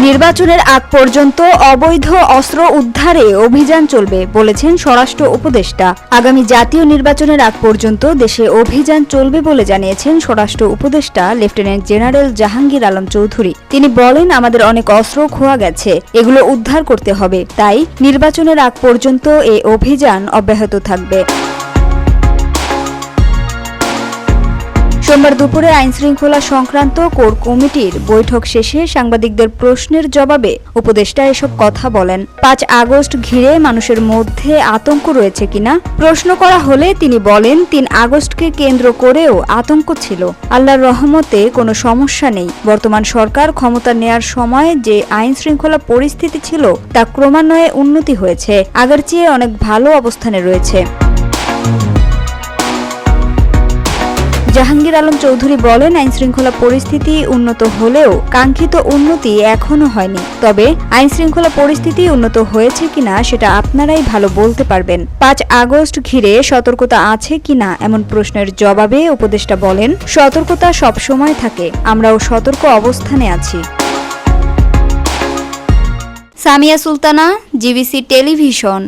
নির্বাচনের আগ পর্যন্ত অবৈধ অস্ত্র উদ্ধারে অভিযান চলবে বলেছেন স্বরাষ্ট্র উপদেষ্টা। আগামী জাতীয় নির্বাচনের আগ পর্যন্ত দেশে অভিযান চলবে বলে জানিয়েছেন স্বরাষ্ট্র উপদেষ্টা লেফটেন্যান্ট জেনারেল জাহাঙ্গীর আলম চৌধুরী। তিনি বলেন, আমাদের অনেক অস্ত্র খোয়া গেছে, এগুলো উদ্ধার করতে হবে, তাই নির্বাচনের আগ পর্যন্ত এই অভিযান অব্যাহত থাকবে। সোমবার দুপুরে আইনশৃঙ্খলা সংক্রান্ত কোর কমিটির বৈঠক শেষে সাংবাদিকদের প্রশ্নের জবাবে উপদেষ্টা এসব কথা বলেন। ৫ আগস্ট ঘিরে মানুষের মধ্যে আতঙ্ক রয়েছে কিনা প্রশ্ন করা হলে তিনি বলেন, ৩ আগস্টকে কেন্দ্র করেও আতঙ্ক ছিল। আল্লাহর রহমতে কোনো সমস্যা নেই। বর্তমান সরকার ক্ষমতা নেয়ার সময় যে আইনশৃঙ্খলা পরিস্থিতি ছিল তা ক্রমান্বয়ে উন্নতি হয়েছে, আগের চেয়ে অনেক ভালো অবস্থানে রয়েছে। জাহাঙ্গীর আলম চৌধুরী বলেন, আইনশৃঙ্খলা পরিস্থিতি উন্নত হলেও কাঙ্ক্ষিত উন্নতি এখনো হয়নি। তবে আইনশৃঙ্খলা পরিস্থিতি উন্নত হয়েছে কিনা সেটা আপনারাই ভালো বলতে পারবেন। ৫ আগস্ট ঘিরে সতর্কতা আছে কিনা এমন প্রশ্নের জবাবে উপদেষ্টা বলেন, সতর্কতা সবসময় থাকে, আমরাও সতর্ক অবস্থানে আছি। Samia Sultana, GBC television.